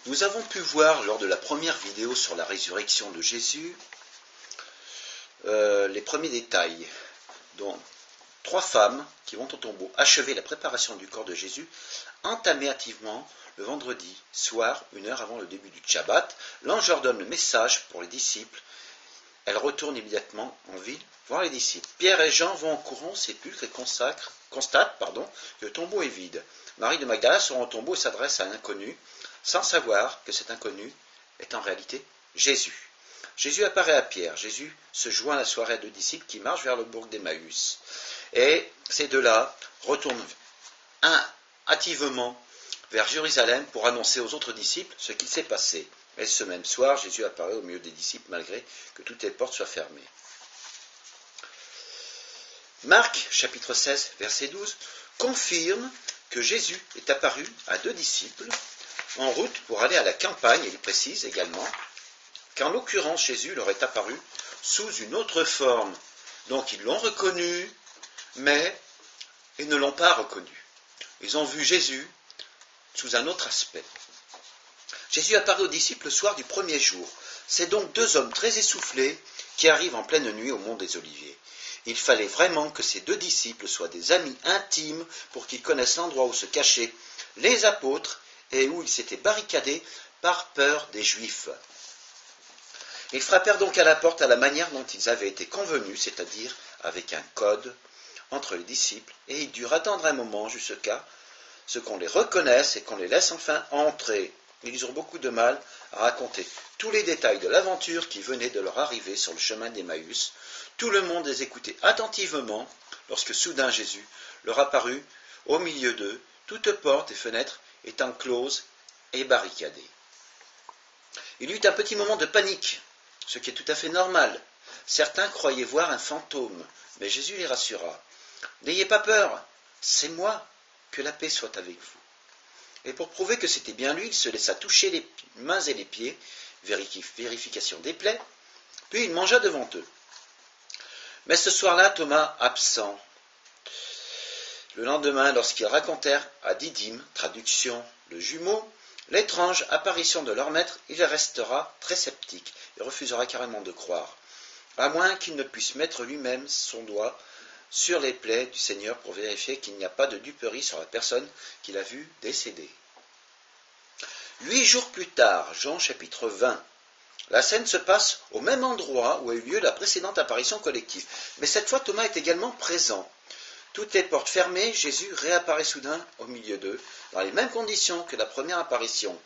Nous avons pu voir lors de la première vidéo sur la résurrection de Jésus les premiers détails, dont 3 femmes qui vont au tombeau achever la préparation du corps de Jésus, entamer hâtivement le vendredi soir, 1 heure avant le début du Shabbat. L'ange leur donne le message pour les disciples. Elles retournent immédiatement en ville voir les disciples. Pierre et Jean vont en courant au sépulcre et constatent que le tombeau est vide. Marie de Magdala se rend au tombeau et s'adresse à un inconnu, sans savoir que cet inconnu est en réalité Jésus. Jésus apparaît à Pierre. Jésus se joint à la soirée à 2 disciples qui marchent vers le bourg d'Emmaüs. Et ces deux-là retournent hâtivement vers Jérusalem pour annoncer aux autres disciples ce qu'il s'est passé. Et ce même soir, Jésus apparaît au milieu des disciples malgré que toutes les portes soient fermées. Marc, chapitre 16, verset 12, confirme que Jésus est apparu à 2 disciples en route pour aller à la campagne, et il précise également qu'en l'occurrence Jésus leur est apparu sous une autre forme. Donc ils l'ont reconnu, mais ils ne l'ont pas reconnu. Ils ont vu Jésus sous un autre aspect. Jésus apparaît aux disciples le soir du premier jour. C'est donc 2 hommes très essoufflés qui arrivent en pleine nuit au mont des Oliviers. Il fallait vraiment que ces 2 disciples soient des amis intimes pour qu'ils connaissent l'endroit où se cachaient les apôtres et où ils s'étaient barricadés par peur des Juifs. Ils frappèrent donc à la porte à la manière dont ils avaient été convenus, c'est-à-dire avec un code entre les disciples, et ils durent attendre un moment jusqu'à ce qu'on les reconnaisse et qu'on les laisse enfin entrer. Ils eurent beaucoup de mal à raconter tous les détails de l'aventure qui venait de leur arriver sur le chemin d'Emmaüs. Tout le monde les écoutait attentivement lorsque soudain Jésus leur apparut au milieu d'eux, toutes portes et fenêtres étant closes et barricadées. Il y eut un petit moment de panique, ce qui est tout à fait normal. Certains croyaient voir un fantôme, mais Jésus les rassura. « N'ayez pas peur, c'est moi, que la paix soit avec vous. » Et pour prouver que c'était bien lui, il se laissa toucher les mains et les pieds, vérification des plaies, puis il mangea devant eux. Mais ce soir-là, Thomas absent. Le lendemain, lorsqu'ils racontèrent à Didyme, traduction le jumeau, l'étrange apparition de leur maître, il restera très sceptique et refusera carrément de croire, à moins qu'il ne puisse mettre lui-même son doigt sur les plaies du Seigneur pour vérifier qu'il n'y a pas de duperie sur la personne qu'il a vue décéder. 8 jours plus tard, Jean chapitre 20, la scène se passe au même endroit où a eu lieu la précédente apparition collective. Mais cette fois, Thomas est également présent. Toutes les portes fermées, Jésus réapparaît soudain au milieu d'eux, dans les mêmes conditions que la première apparition.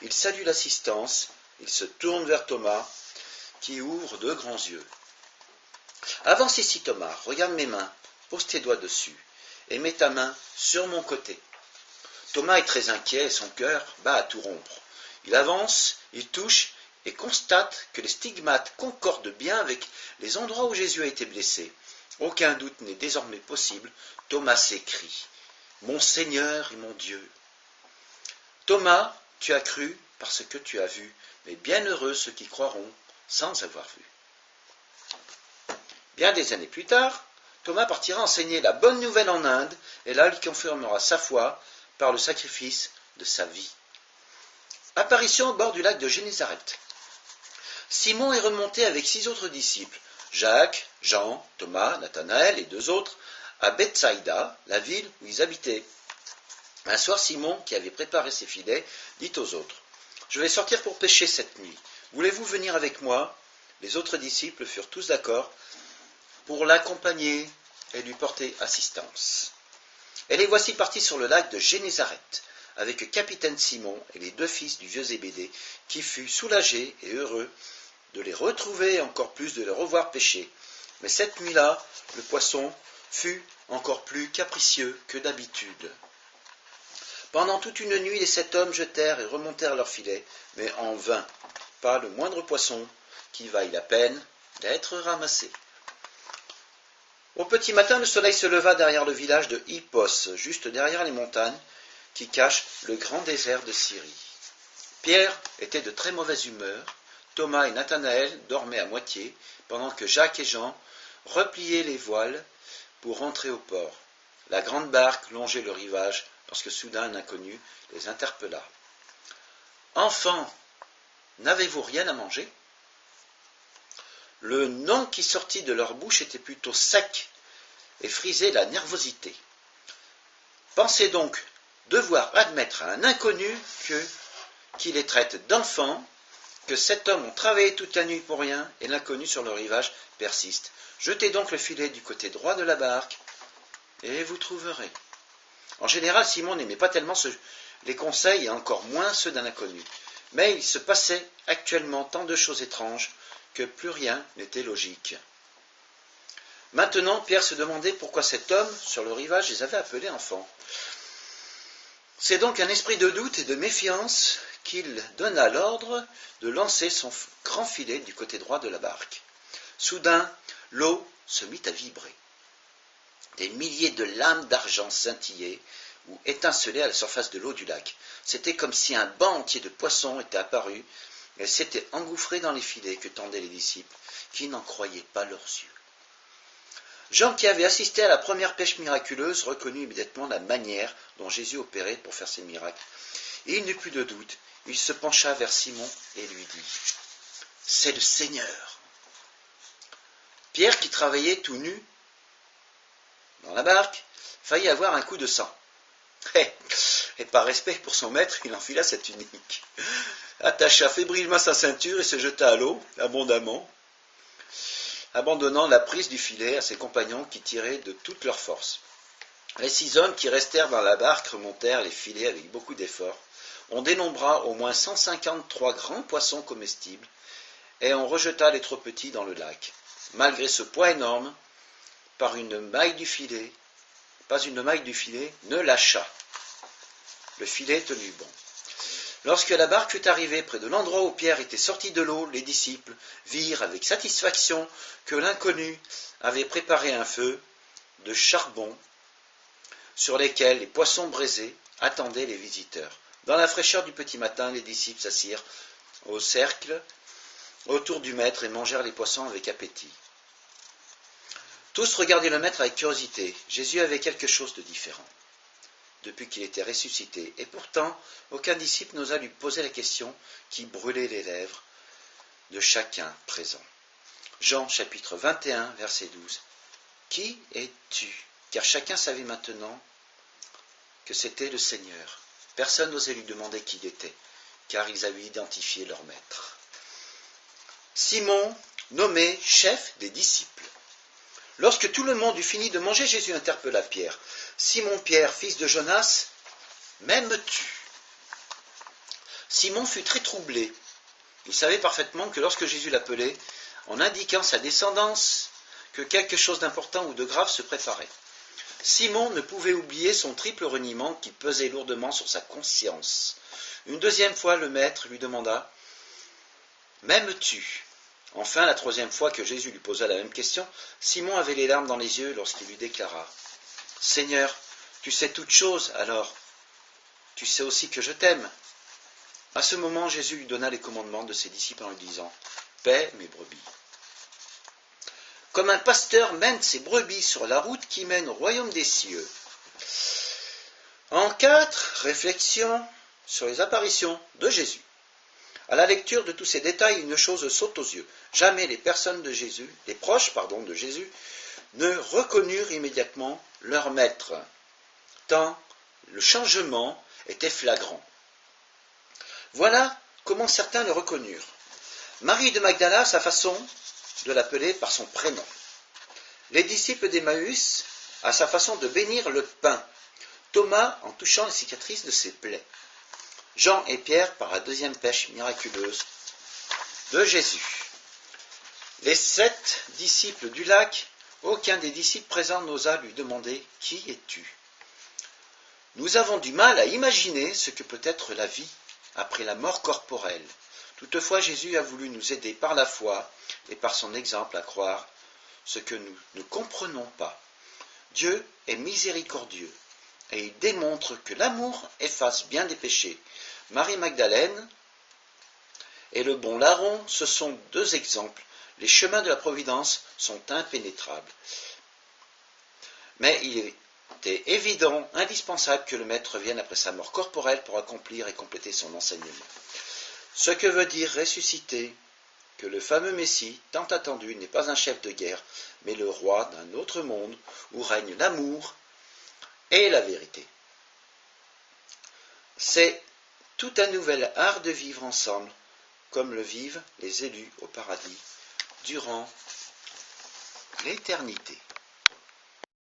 Il salue l'assistance, il se tourne vers Thomas, qui ouvre de grands yeux. « Avance ici, Thomas, regarde mes mains, pose tes doigts dessus, et mets ta main sur mon côté. » Thomas est très inquiet et son cœur bat à tout rompre. Il avance, il touche et constate que les stigmates concordent bien avec les endroits où Jésus a été blessé. Aucun doute n'est désormais possible. Thomas s'écrie « Mon Seigneur et mon Dieu !» Thomas, tu as cru parce que tu as vu, mais bienheureux ceux qui croiront sans avoir vu. Bien des années plus tard, Thomas partira enseigner la bonne nouvelle en Inde, et là il confirmera sa foi par le sacrifice de sa vie. Apparition au bord du lac de Génézareth. Simon est remonté avec 6 autres disciples, Jacques, Jean, Thomas, Nathanaël et 2 autres, à Bethsaïda, la ville où ils habitaient. Un soir, Simon, qui avait préparé ses filets, dit aux autres, « Je vais sortir pour pêcher cette nuit. Voulez-vous venir avec moi ?» Les autres disciples furent tous d'accord pour l'accompagner et lui porter assistance. Et les voici partis sur le lac de Génézareth, avec le capitaine Simon et les 2 fils du vieux Zébédée, qui fut soulagé et heureux de les retrouver et encore plus de les revoir pêcher. Mais cette nuit-là, le poisson fut encore plus capricieux que d'habitude. Pendant toute une nuit, les 7 hommes jetèrent et remontèrent leurs filets, mais en vain, pas le moindre poisson qui vaille la peine d'être ramassé. Au petit matin, le soleil se leva derrière le village de Hippos, juste derrière les montagnes qui cachent le grand désert de Syrie. Pierre était de très mauvaise humeur, Thomas et Nathanaël dormaient à moitié, pendant que Jacques et Jean repliaient les voiles pour rentrer au port. La grande barque longeait le rivage lorsque soudain un inconnu les interpella. Enfants, n'avez-vous rien à manger ?» Le nom qui sortit de leur bouche était plutôt sec et frisait la nervosité. Pensez donc devoir admettre à un inconnu qui les traite d'enfants, que cet homme ont travaillé toute la nuit pour rien, et l'inconnu sur le rivage persiste. Jetez donc le filet du côté droit de la barque, et vous trouverez. En général, Simon n'aimait pas tellement les conseils, et encore moins ceux d'un inconnu. Mais il se passait actuellement tant de choses étranges que plus rien n'était logique. Maintenant, Pierre se demandait pourquoi cet homme, sur le rivage, les avait appelés enfants. C'est donc un esprit de doute et de méfiance qu'il donna l'ordre de lancer son grand filet du côté droit de la barque. Soudain, l'eau se mit à vibrer. Des milliers de lames d'argent scintillaient ou étincelaient à la surface de l'eau du lac. C'était comme si un banc entier de poissons était apparu et s'était engouffré dans les filets que tendaient les disciples, qui n'en croyaient pas leurs yeux. Jean, qui avait assisté à la première pêche miraculeuse, reconnut immédiatement la manière dont Jésus opérait pour faire ses miracles. Et il n'eut plus de doute. Il se pencha vers Simon et lui dit « C'est le Seigneur !» Pierre, qui travaillait tout nu dans la barque, faillit avoir un coup de sang. Et par respect pour son maître, il enfila sa tunique, attacha fébrilement sa ceinture et se jeta à l'eau, abondamment, abandonnant la prise du filet à ses compagnons qui tiraient de toute leur force. Les 6 hommes qui restèrent dans la barque remontèrent les filets avec beaucoup d'efforts. On dénombra au moins 153 grands poissons comestibles, et on rejeta les trop petits dans le lac. Malgré ce poids énorme, pas une maille du filet ne lâcha. Le filet tenut bon. Lorsque la barque fut arrivée près de l'endroit où Pierre était sorti de l'eau, les disciples virent avec satisfaction que l'inconnu avait préparé un feu de charbon sur lesquels les poissons braisés attendaient les visiteurs. Dans la fraîcheur du petit matin, les disciples s'assirent au cercle autour du maître et mangèrent les poissons avec appétit. Tous regardaient le maître avec curiosité. Jésus avait quelque chose de différent depuis qu'il était ressuscité, et pourtant aucun disciple n'osa lui poser la question qui brûlait les lèvres de chacun présent. Jean chapitre 21, verset 12. Qui es-tu ? Car chacun savait maintenant que c'était le Seigneur. Personne n'osait lui demander qui il était, car ils avaient identifié leur maître. Simon, nommé chef des disciples. Lorsque tout le monde eut fini de manger, Jésus interpella Pierre. « Simon Pierre, fils de Jonas, m'aimes-tu » Simon fut très troublé. Il savait parfaitement que lorsque Jésus l'appelait, en indiquant sa descendance, que quelque chose d'important ou de grave se préparait. Simon ne pouvait oublier son triple reniement qui pesait lourdement sur sa conscience. Une deuxième fois, le maître lui demanda « M'aimes-tu » Enfin, la troisième fois que Jésus lui posa la même question, Simon avait les larmes dans les yeux lorsqu'il lui déclara « Seigneur, tu sais toutes choses, alors tu sais aussi que je t'aime. » À ce moment, Jésus lui donna les commandements de ses disciples en lui disant « Paie mes brebis. » Comme un pasteur mène ses brebis sur la route qui mène au royaume des cieux. En 4, réflexion sur les apparitions de Jésus. À la lecture de tous ces détails, une chose saute aux yeux. Jamais les proches de Jésus, ne reconnurent immédiatement leur maître, tant le changement était flagrant. Voilà comment certains le reconnurent. Marie de Magdala a sa façon de l'appeler par son prénom. Les disciples d'Emmaüs a sa façon de bénir le pain. Thomas en touchant les cicatrices de ses plaies. Jean et Pierre par la deuxième pêche miraculeuse de Jésus. Les 7 disciples du lac, aucun des disciples présents n'osa lui demander « Qui es-tu » Nous avons du mal à imaginer ce que peut être la vie après la mort corporelle. Toutefois, Jésus a voulu nous aider par la foi et par son exemple à croire ce que nous ne comprenons pas. Dieu est miséricordieux et il démontre que l'amour efface bien des péchés. Marie-Magdalène et le bon larron, ce sont 2 exemples. Les chemins de la providence sont impénétrables. Mais il était évident, indispensable que le Maître vienne après sa mort corporelle pour accomplir et compléter son enseignement. Ce que veut dire ressusciter, que le fameux Messie, tant attendu, n'est pas un chef de guerre, mais le roi d'un autre monde où règne l'amour et la vérité. C'est tout un nouvel art de vivre ensemble, comme le vivent les élus au paradis, durant l'éternité.